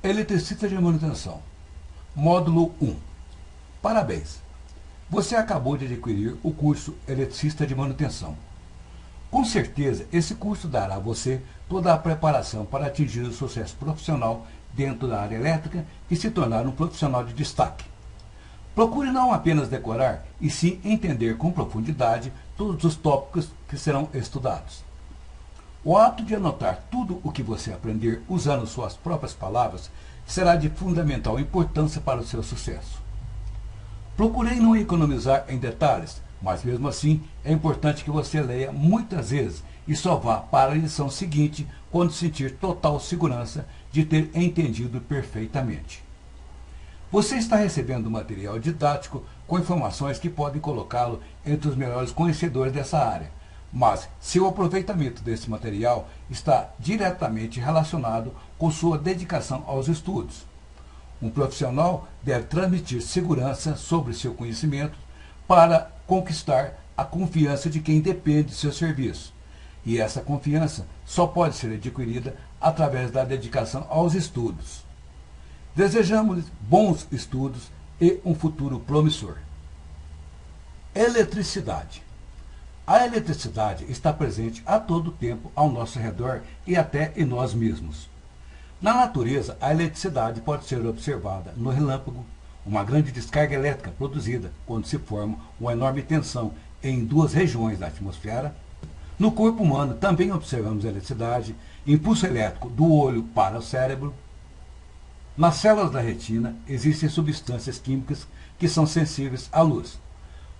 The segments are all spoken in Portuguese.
Eletricista de manutenção. Módulo 1. Parabéns! Você acabou de adquirir o curso Eletricista de Manutenção. Com certeza, esse curso dará a você toda a preparação para atingir o sucesso profissional dentro da área elétrica e se tornar um profissional de destaque. Procure não apenas decorar, e sim entender com profundidade todos os tópicos que serão estudados. O ato de anotar tudo o que você aprender usando suas próprias palavras será de fundamental importância para o seu sucesso. Procurei não economizar em detalhes, mas mesmo assim é importante que você leia muitas vezes e só vá para a lição seguinte quando sentir total segurança de ter entendido perfeitamente. Você está recebendo material didático com informações que podem colocá-lo entre os melhores conhecedores dessa área, mas seu aproveitamento desse material está diretamente relacionado com sua dedicação aos estudos. Um profissional deve transmitir segurança sobre seu conhecimento para conquistar a confiança de quem depende de seu serviço. E essa confiança só pode ser adquirida através da dedicação aos estudos. Desejamos bons estudos e um futuro promissor. Eletricidade. A eletricidade está presente a todo tempo ao nosso redor e até em nós mesmos. Na natureza, a eletricidade pode ser observada no relâmpago, uma grande descarga elétrica produzida quando se forma uma enorme tensão em duas regiões da atmosfera. No corpo humano também observamos a eletricidade, impulso elétrico do olho para o cérebro. Nas células da retina existem substâncias químicas que são sensíveis à luz.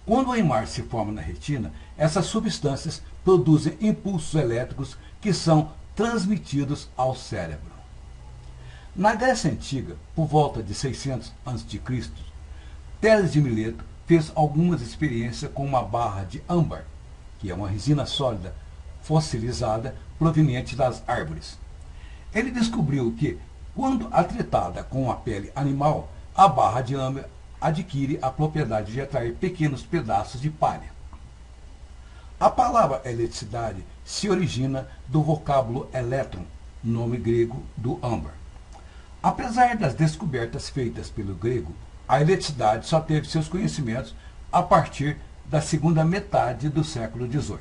Quando a imagem se forma na retina, essas substâncias produzem impulsos elétricos que são transmitidos ao cérebro. Na Grécia Antiga, por volta de 600 a.C., Teles de Mileto fez algumas experiências com uma barra de âmbar, que é uma resina sólida fossilizada proveniente das árvores. Ele descobriu que, quando atritada com a pele animal, a barra de âmbar adquire a propriedade de atrair pequenos pedaços de palha. A palavra eletricidade se origina do vocábulo elétron, nome grego do âmbar. Apesar das descobertas feitas pelo grego, a eletricidade só teve seus conhecimentos a partir da segunda metade do século XVIII.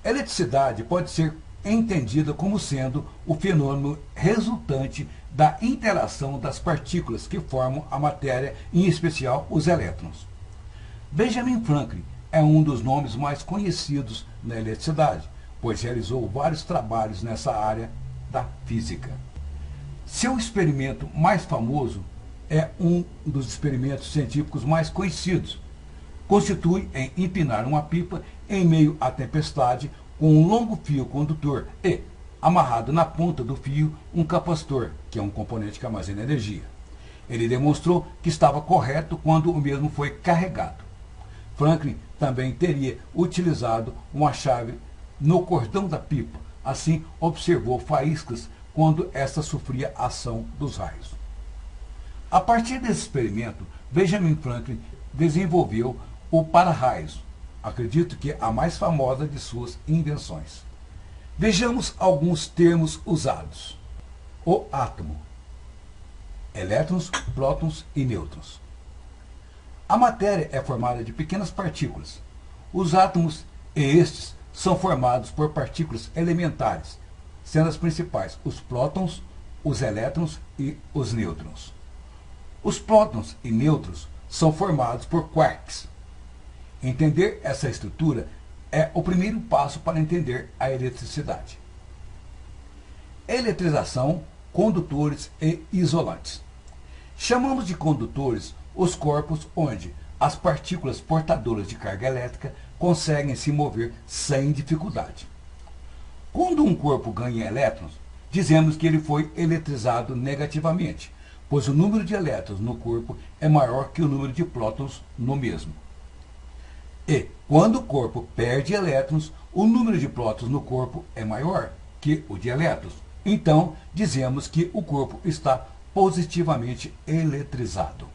Eletricidade pode ser entendida como sendo o fenômeno resultante da interação das partículas que formam a matéria, em especial os elétrons. Benjamin Franklin é um dos nomes mais conhecidos na eletricidade, pois realizou vários trabalhos nessa área da física. Seu experimento mais famoso é um dos experimentos científicos mais conhecidos. Constitui em empinar uma pipa em meio à tempestade com um longo fio condutor e, amarrado na ponta do fio, um capacitor, que é um componente que armazena energia. Ele demonstrou que estava correto quando o mesmo foi carregado. Franklin também teria utilizado uma chave no cordão da pipa, assim observou faíscas quando esta sofria a ação dos raios. A partir desse experimento, Benjamin Franklin desenvolveu o para-raios, acredito que a mais famosa de suas invenções. Vejamos alguns termos usados. O átomo. Elétrons, prótons e nêutrons. A matéria é formada de pequenas partículas. Os átomos e estes são formados por partículas elementares, sendo as principais os prótons, os elétrons e os nêutrons. Os prótons e nêutrons são formados por quarks. Entender essa estrutura é o primeiro passo para entender a eletricidade. Eletrização, condutores e isolantes. Chamamos de condutores os corpos onde as partículas portadoras de carga elétrica conseguem se mover sem dificuldade. Quando um corpo ganha elétrons, dizemos que ele foi eletrizado negativamente, pois o número de elétrons no corpo é maior que o número de prótons no mesmo. E, quando o corpo perde elétrons, o número de prótons no corpo é maior que o de elétrons. Então, dizemos que o corpo está positivamente eletrizado.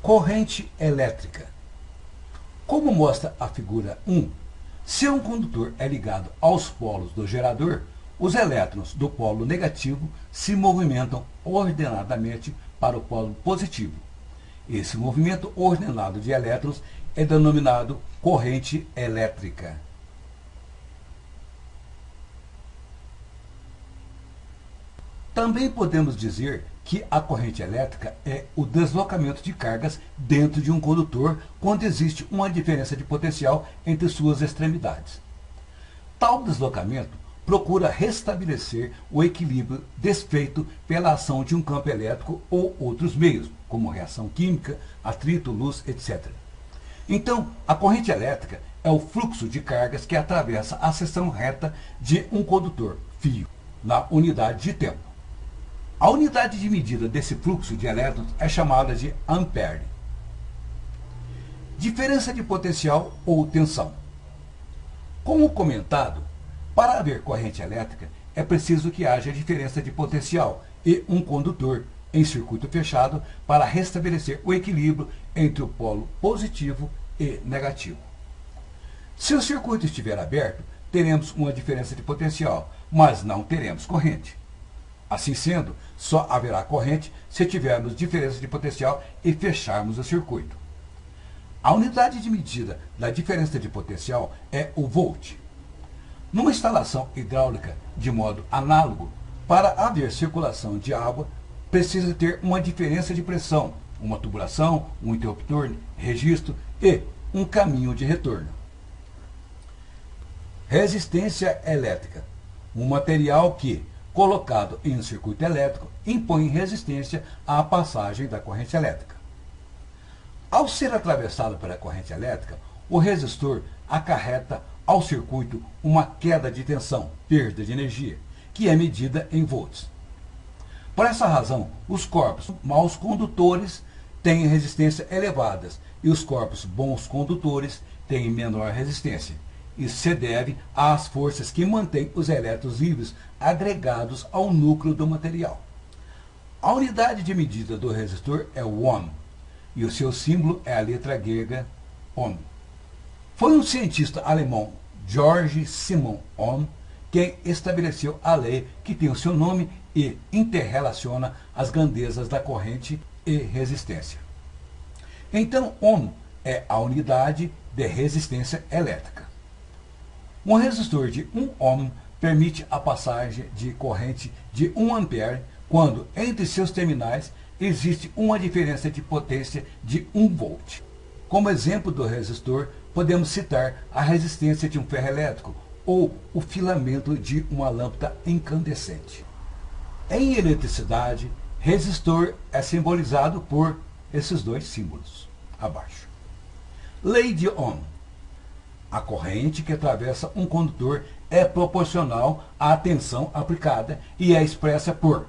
Corrente elétrica. Como mostra a figura 1, se um condutor é ligado aos polos do gerador, Os elétrons do polo negativo se movimentam ordenadamente para o polo positivo. Esse movimento ordenado de elétrons é denominado corrente elétrica. Também podemos dizer que a corrente elétrica é o deslocamento de cargas dentro de um condutor quando existe uma diferença de potencial entre suas extremidades. Tal deslocamento procura restabelecer o equilíbrio desfeito pela ação de um campo elétrico ou outros meios, como reação química, atrito, luz, etc. Então, a corrente elétrica é o fluxo de cargas que atravessa a seção reta de um condutor, fio, na unidade de tempo. A unidade de medida desse fluxo de elétrons é chamada de ampere. Diferença de potencial ou tensão. Como comentado, para haver corrente elétrica, é preciso que haja diferença de potencial e um condutor em circuito fechado para restabelecer o equilíbrio entre o polo positivo e negativo. Se o circuito estiver aberto, teremos uma diferença de potencial, mas não teremos corrente. Assim sendo, só haverá corrente se tivermos diferença de potencial e fecharmos o circuito. A unidade de medida da diferença de potencial é o volt. Numa instalação hidráulica de modo análogo, para haver circulação de água, precisa ter uma diferença de pressão, uma tubulação, um interruptor, registro e um caminho de retorno. Resistência elétrica. Um material que, colocado em um circuito elétrico, impõe resistência à passagem da corrente elétrica. Ao ser atravessado pela corrente elétrica, o resistor acarreta ao circuito uma queda de tensão, perda de energia, que é medida em volts. Por essa razão, os corpos maus condutores têm resistência elevadas e os corpos bons condutores têm menor resistência. Isso se deve às forças que mantêm os elétrons livres agregados ao núcleo do material. A unidade de medida do resistor é o ohm, e o seu símbolo é a letra grega ohm. Foi um cientista alemão, Georg Simon Ohm, quem estabeleceu a lei que tem o seu nome e interrelaciona as grandezas da corrente e resistência. Então, ohm é a unidade de resistência elétrica. Um resistor de 1 ohm permite a passagem de corrente de 1 ampere quando entre seus terminais existe uma diferença de potência de 1 volt. Como exemplo do resistor, podemos citar a resistência de um ferro elétrico ou o filamento de uma lâmpada incandescente. Em eletricidade, resistor é simbolizado por esses dois símbolos abaixo. Lei de Ohm. A corrente que atravessa um condutor é proporcional à tensão aplicada e é expressa por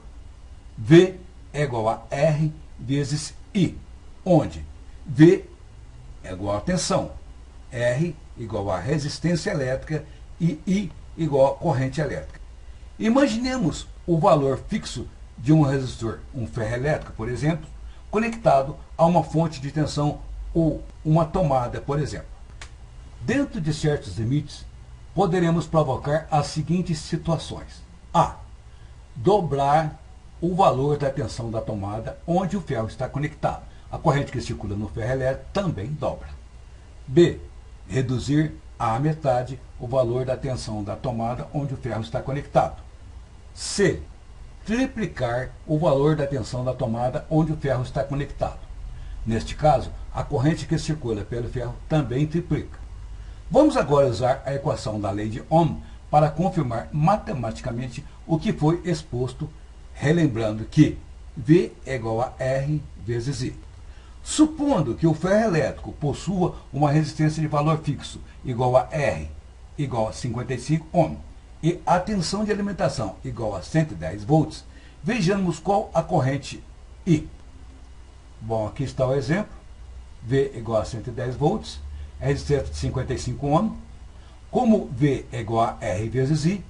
V é igual a R vezes I, onde V é igual a tensão, R igual a resistência elétrica e I igual a corrente elétrica. Imaginemos o valor fixo de um resistor, um ferro elétrico, por exemplo, conectado a uma fonte de tensão ou uma tomada, por exemplo. Dentro de certos limites, poderemos provocar as seguintes situações. A. Dobrar o valor da tensão da tomada onde o ferro está conectado. A corrente que circula no ferro elétrico também dobra. B. Reduzir à metade o valor da tensão da tomada onde o ferro está conectado. C. Triplicar o valor da tensão da tomada onde o ferro está conectado. Neste caso, a corrente que circula pelo ferro também triplica. Vamos agora usar a equação da lei de Ohm para confirmar matematicamente o que foi exposto, relembrando que V é igual a R vezes I. Supondo que o ferro elétrico possua uma resistência de valor fixo igual a R igual a 55 ohm e a tensão de alimentação igual a 110 volts, vejamos qual a corrente I. Bom, aqui está o exemplo. V igual a 110 volts, a resistência de 55 ohm. Como V é igual a R vezes I,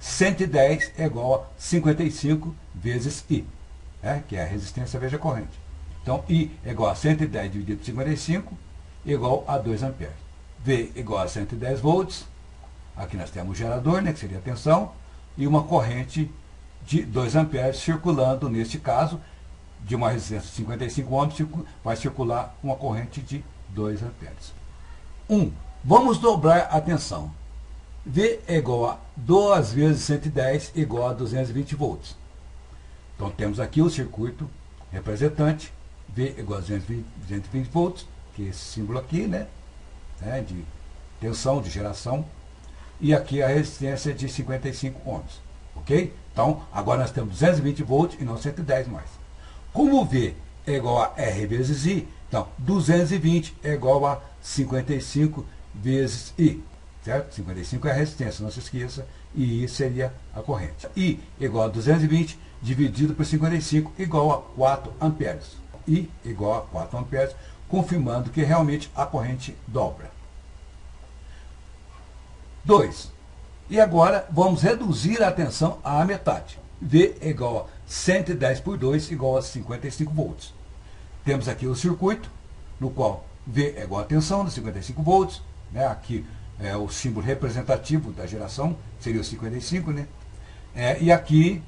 110 é igual a 55 vezes I, que é a resistência vezes a corrente. Então, I é igual a 110 dividido por 55, igual a 2 amperes. V igual a 110 volts, aqui nós temos o gerador, que seria a tensão, e uma corrente de 2 amperes circulando, neste caso, de uma resistência de 55 ohms, vai circular uma corrente de 2 amperes. 1. Vamos dobrar a tensão. V é igual a 2 vezes 110 igual a 220 volts. Então temos aqui o circuito representante, V é igual a 220 volts, que é esse símbolo aqui, né, de tensão, de geração, e aqui a resistência de 55 ohms, ok? Então, agora nós temos 220 volts e não 110 mais. Como V é igual a R vezes I, então 220 é igual a 55 vezes I, certo? 55 é a resistência, não se esqueça, e I seria a corrente. I igual a 220 dividido por 55 igual a 4 amperes. I igual a 4 amperes, confirmando que realmente a corrente dobra. 2. E agora vamos reduzir a tensão à metade. V é igual a 110 por 2 igual a 55 volts. Temos aqui o circuito, no qual V é igual a tensão de 55 volts. Né? Aqui é o símbolo representativo da geração, seria o 55, né? E aqui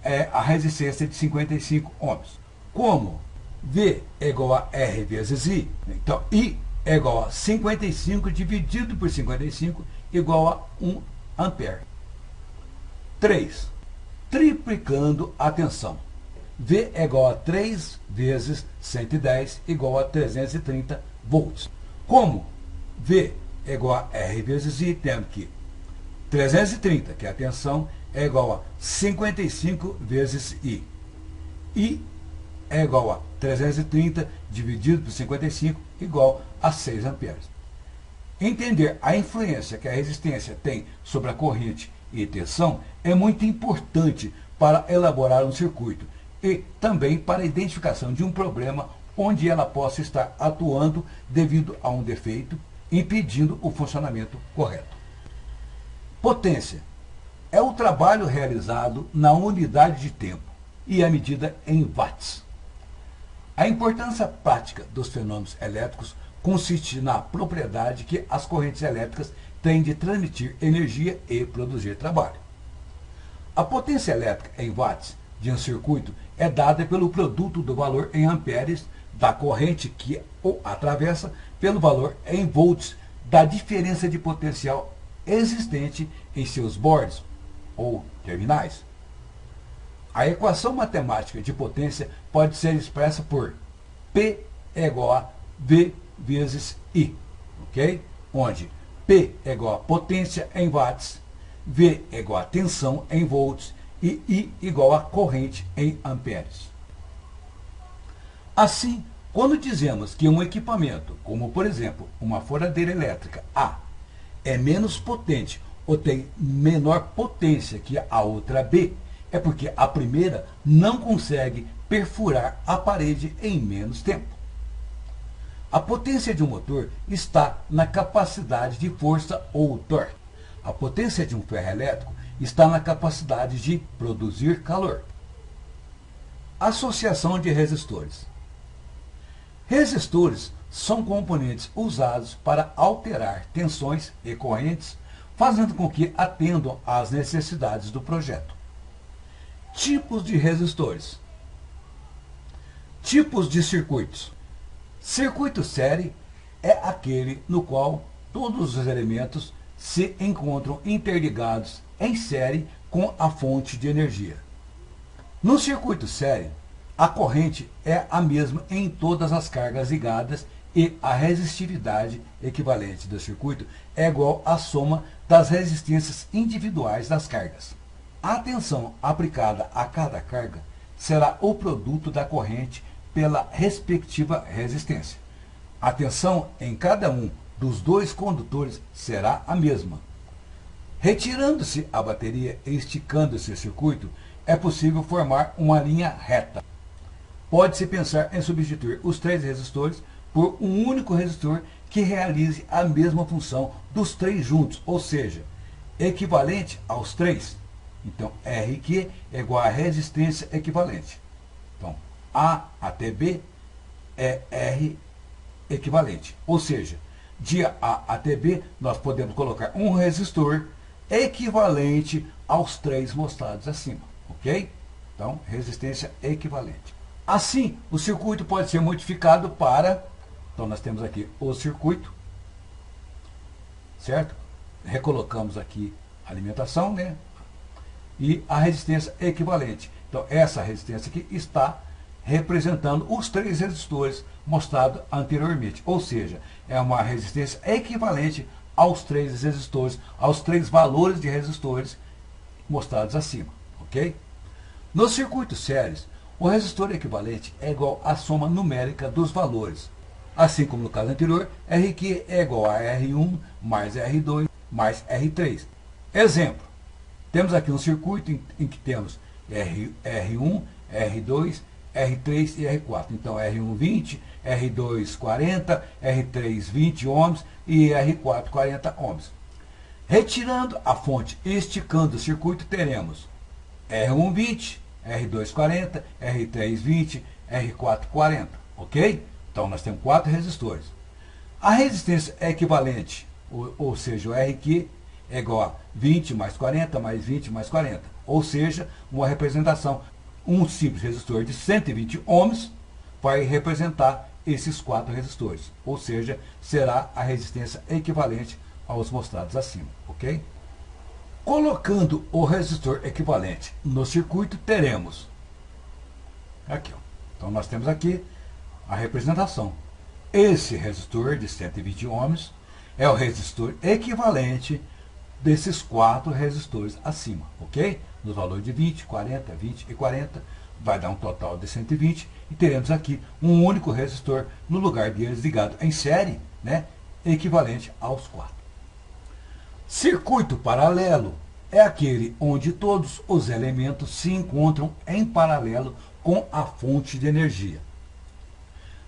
é a resistência de 55 ohms. Como V é igual a R vezes I, então I é igual a 55 dividido por 55 igual a 1 ampere. 3. Triplicando a tensão. V é igual a 3 vezes 110 igual a 330 volts. Como V é igual a R vezes I, temos que 330, que é a tensão, é igual a 55 vezes I. I é igual a 330 dividido por 55 igual a 6 amperes. Entender a influência que a resistência tem sobre a corrente e tensão é muito importante para elaborar um circuito e também para a identificação de um problema onde ela possa estar atuando devido a um defeito, impedindo o funcionamento correto. Potência é o trabalho realizado na unidade de tempo e é medida em watts. A importância prática dos fenômenos elétricos consiste na propriedade que as correntes elétricas têm de transmitir energia e produzir trabalho. A potência elétrica em watts de um circuito é dada pelo produto do valor em amperes da corrente que o atravessa pelo valor em volts da diferença de potencial existente em seus bordes ou terminais. A equação matemática de potência pode ser expressa por P é igual a V vezes I, ok? Onde P é igual a potência em watts, V é igual a tensão em volts e I igual a corrente em amperes. Assim, quando dizemos que um equipamento, como por exemplo uma furadeira elétrica A, é menos potente ou tem menor potência que a outra B, é porque a primeira não consegue perfurar a parede em menos tempo. A potência de um motor está na capacidade de força ou torque. A potência de um ferro elétrico está na capacidade de produzir calor. Associação de resistores. Resistores são componentes usados para alterar tensões e correntes, fazendo com que atendam às necessidades do projeto. Tipos de resistores. Tipos de circuitos. Circuito série é aquele no qual todos os elementos se encontram interligados em série com a fonte de energia. No circuito série, a corrente é a mesma em todas as cargas ligadas e a resistividade equivalente do circuito é igual à soma das resistências individuais das cargas. A tensão aplicada a cada carga será o produto da corrente pela respectiva resistência. A tensão em cada um dos dois condutores será a mesma. Retirando-se a bateria e esticando-se o circuito, é possível formar uma linha reta. Pode-se pensar em substituir os 3 resistores por um único resistor que realize a mesma função dos 3 juntos, ou seja, equivalente aos 3. Então, RQ é igual a resistência equivalente. Então, A até B é R equivalente. Ou seja, de A até B, nós podemos colocar um resistor equivalente aos 3 mostrados acima, ok? Então, resistência equivalente. Assim, o circuito pode ser modificado para... Então, nós temos aqui o circuito, certo? Recolocamos aqui a alimentação, né? E a resistência equivalente. Então, essa resistência aqui está representando os 3 resistores mostrados anteriormente. Ou seja, é uma resistência equivalente aos 3 resistores, aos 3 valores de resistores mostrados acima, ok? Nos circuitos séries, o resistor equivalente é igual à soma numérica dos valores. Assim como no caso anterior, RQ é igual a R1 mais R2 mais R3. Exemplo, temos aqui um circuito em que temos R1, R2, R3 e R4. Então, R1 20, R2 40, R3 20 ohms e R4 40 ohms. Retirando a fonte e esticando o circuito, teremos R1 20, R2 40, R3 20, R4 40, ok? Então, nós temos 4 resistores. A resistência é equivalente, ou seja, o RQ é igual a 20 mais 40 mais 20 mais 40. Ou seja, uma representação, um simples resistor de 120 ohms vai representar esses 4 resistores. Ou seja, será a resistência equivalente aos mostrados acima, ok? Colocando o resistor equivalente no circuito, teremos aqui, ó. Então, nós temos aqui a representação. Esse resistor de 120 ohms é o resistor equivalente desses 4 resistores acima, ok? Nos valores de 20, 40, 20 e 40, vai dar um total de 120, e teremos aqui um único resistor no lugar de eles ligado em série, né? Equivalente aos 4. Circuito paralelo é aquele onde todos os elementos se encontram em paralelo com a fonte de energia.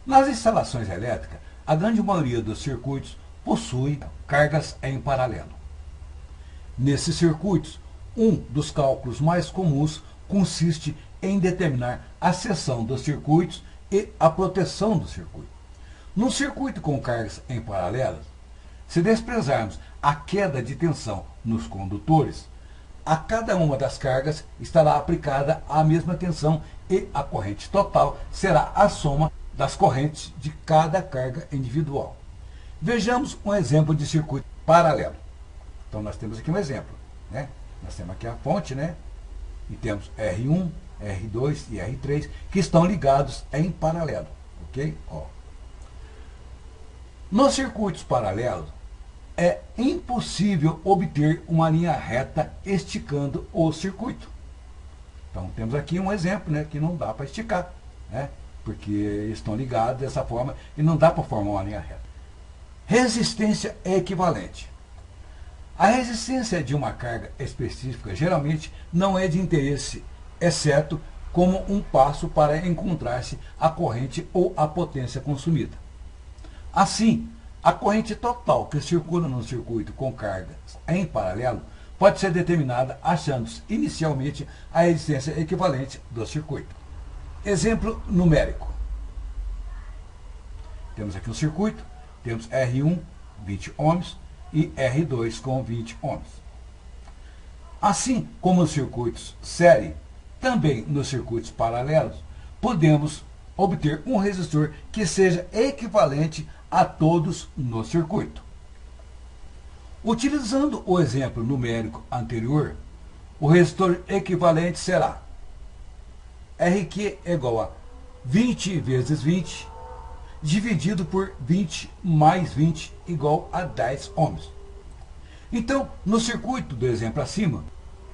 Nas instalações elétricas, a grande maioria dos circuitos possui cargas em paralelo. Nesses circuitos, um dos cálculos mais comuns consiste em determinar a seção dos circuitos e a proteção do circuito. Num circuito com cargas em paralelo, se desprezarmos a queda de tensão nos condutores, a cada uma das cargas estará aplicada a mesma tensão e a corrente total será a soma das correntes de cada carga individual. Vejamos um exemplo de circuito paralelo. Então, nós temos aqui um exemplo, né? Nós temos aqui a fonte, né? E temos R1, R2 e R3 que estão ligados em paralelo, ok? Ó. Nos circuitos paralelos, é impossível obter uma linha reta esticando o circuito. Então, temos aqui um exemplo, né, que não dá para esticar, né? Porque estão ligados dessa forma e não dá para formar uma linha reta. Resistência equivalente. A resistência de uma carga específica geralmente não é de interesse, exceto como um passo para encontrar-se a corrente ou a potência consumida. Assim, a corrente total que circula no circuito com cargas em paralelo pode ser determinada achando-se inicialmente a resistência equivalente do circuito. Exemplo numérico. Temos aqui um circuito, temos R1, 20 ohms, e R2 com 20 ohms. Assim como nos circuitos série, também nos circuitos paralelos, podemos obter um resistor que seja equivalente a todos no circuito. Utilizando o exemplo numérico anterior, o resistor equivalente será RQ é igual a 20 vezes 20, dividido por 20 mais 20, igual a 10 ohms. Então, no circuito do exemplo acima,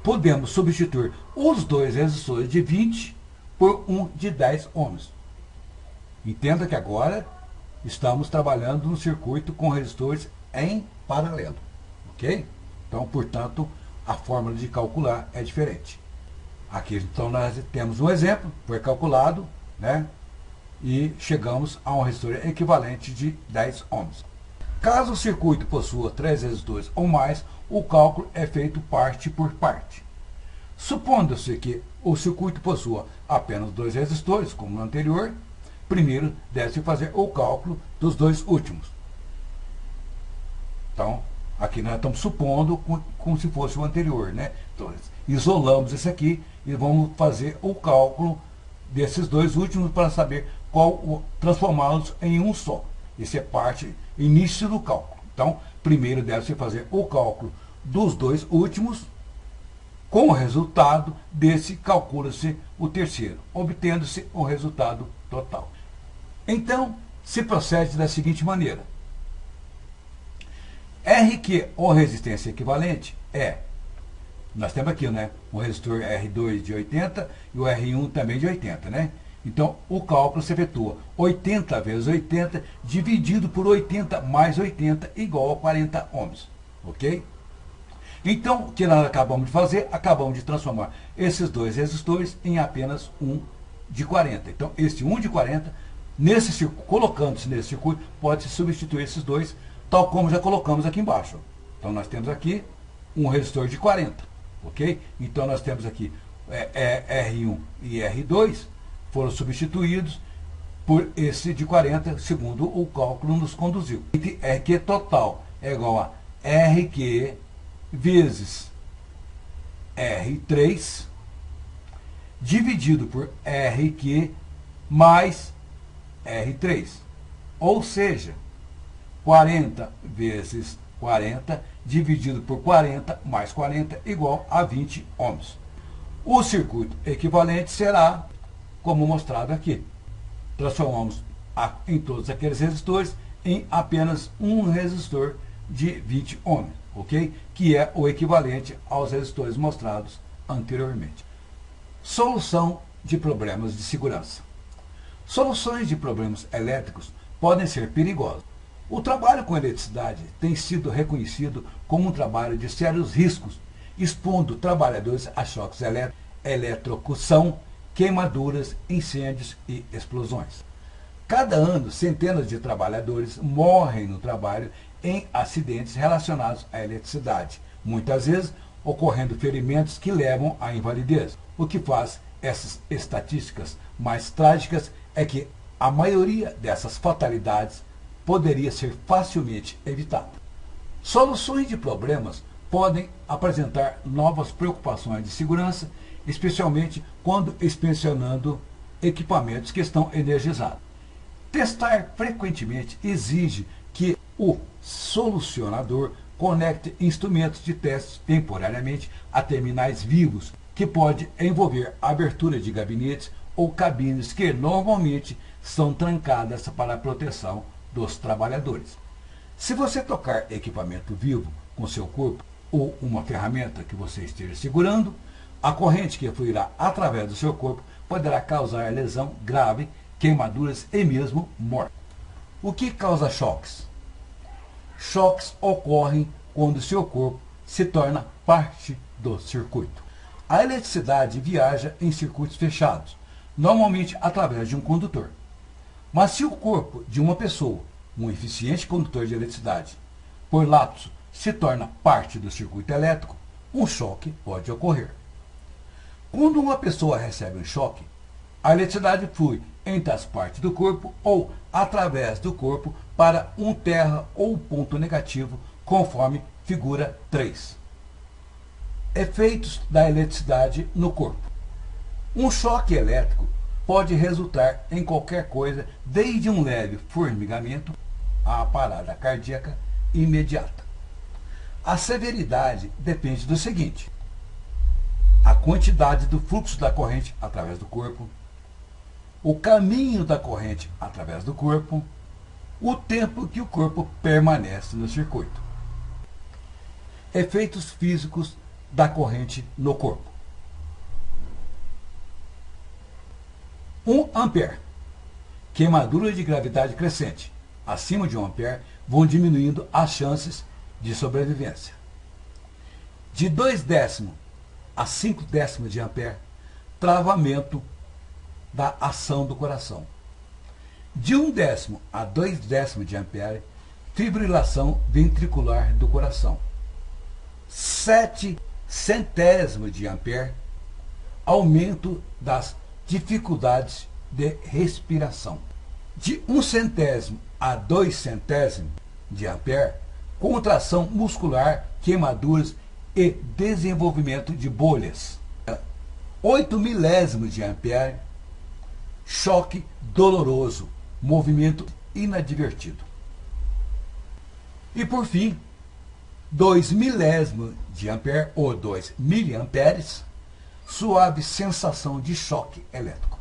podemos substituir os dois resistores de 20 por um de 10 ohms. Entenda que agora estamos trabalhando no circuito com resistores em paralelo, ok? Então, portanto, a fórmula de calcular é diferente. Aqui, então, nós temos um exemplo, foi calculado, né? E chegamos a um resistor equivalente de 10 ohms. Caso o circuito possua 3 resistores ou mais, o cálculo é feito parte por parte. Supondo-se que o circuito possua apenas 2 resistores, como no anterior, primeiro deve-se fazer o cálculo dos 2 últimos. Então, aqui nós estamos supondo como se fosse o anterior, né? Então, isolamos esse aqui e vamos fazer o cálculo desses dois últimos para saber transformá-los em um só. Esse é parte, início do cálculo. Então, primeiro deve-se fazer o cálculo dos dois últimos, com o resultado desse, calcula-se o terceiro, obtendo-se o resultado total. Então, se procede da seguinte maneira. RQ, ou resistência equivalente, nós temos aqui, né, o resistor R2 de 80 e o R1 também de 80, né? Então, o cálculo se efetua 80 vezes 80 dividido por 80 mais 80 igual a 40 ohms, ok? Então, o que nós acabamos de fazer? Acabamos de transformar esses dois resistores em apenas um de 40. Então, este 1 de 40, colocando-se nesse circuito, pode substituir esses dois, tal como já colocamos aqui embaixo. Então, nós temos aqui um resistor de 40, ok? Então, nós temos aqui R1 e R2, foram substituídos por esse de 40, segundo o cálculo nos conduziu. RQ total é igual a RQ vezes R3 dividido por RQ mais R3. Ou seja, 40 vezes 40 dividido por 40 mais 40 igual a 20 ohms. O circuito equivalente será como mostrado aqui. Transformamos em todos aqueles resistores em apenas um resistor de 20 ohms, ok? Que é o equivalente aos resistores mostrados anteriormente. Solução de problemas de segurança. Soluções de problemas elétricos podem ser perigosas. O trabalho com eletricidade tem sido reconhecido como um trabalho de sérios riscos, expondo trabalhadores a choques elétricos, eletrocução, queimaduras, incêndios e explosões. Cada ano, centenas de trabalhadores morrem no trabalho em acidentes relacionados à eletricidade, muitas vezes ocorrendo ferimentos que levam à invalidez. O que faz essas estatísticas mais trágicas é que a maioria dessas fatalidades poderia ser facilmente evitada. Soluções de problemas podem apresentar novas preocupações de segurança, especialmente quando inspecionando equipamentos que estão energizados. Testar frequentemente exige que o solucionador conecte instrumentos de teste temporariamente a terminais vivos, que pode envolver a abertura de gabinetes ou cabines que normalmente são trancadas para a proteção dos trabalhadores. Se você tocar equipamento vivo com seu corpo ou uma ferramenta que você esteja segurando, a corrente que fluirá através do seu corpo poderá causar lesão grave, queimaduras e mesmo morte. O que causa choques? Choques ocorrem quando seu corpo se torna parte do circuito. A eletricidade viaja em circuitos fechados, normalmente através de um condutor. Mas se o corpo de uma pessoa, um eficiente condutor de eletricidade, por lapso se torna parte do circuito elétrico, um choque pode ocorrer. Quando uma pessoa recebe um choque, a eletricidade flui entre as partes do corpo ou através do corpo para um terra ou ponto negativo, conforme figura 3. Efeitos da eletricidade no corpo. Um choque elétrico pode resultar em qualquer coisa, desde um leve formigamento à parada cardíaca imediata. A severidade depende do seguinte: a quantidade do fluxo da corrente através do corpo, o caminho da corrente através do corpo, o tempo que o corpo permanece no circuito. Efeitos físicos da corrente no corpo. 1 ampere. Queimadura de gravidade crescente. Acima de 1 ampere vão diminuindo as chances de sobrevivência. De 0,2 a 0,5 de ampere, travamento da ação do coração. De 0,1 a 0,2 de ampere, fibrilação ventricular do coração. 0,7 de ampere, aumento das dificuldades de respiração. De 0,1 a 0,2 de ampere, contração muscular, queimaduras e desenvolvimento de bolhas. 8 milésimos de ampere, choque doloroso, movimento inadvertido. E por fim, 2 milésimos de ampere ou 2 miliamperes, suave sensação de choque elétrico.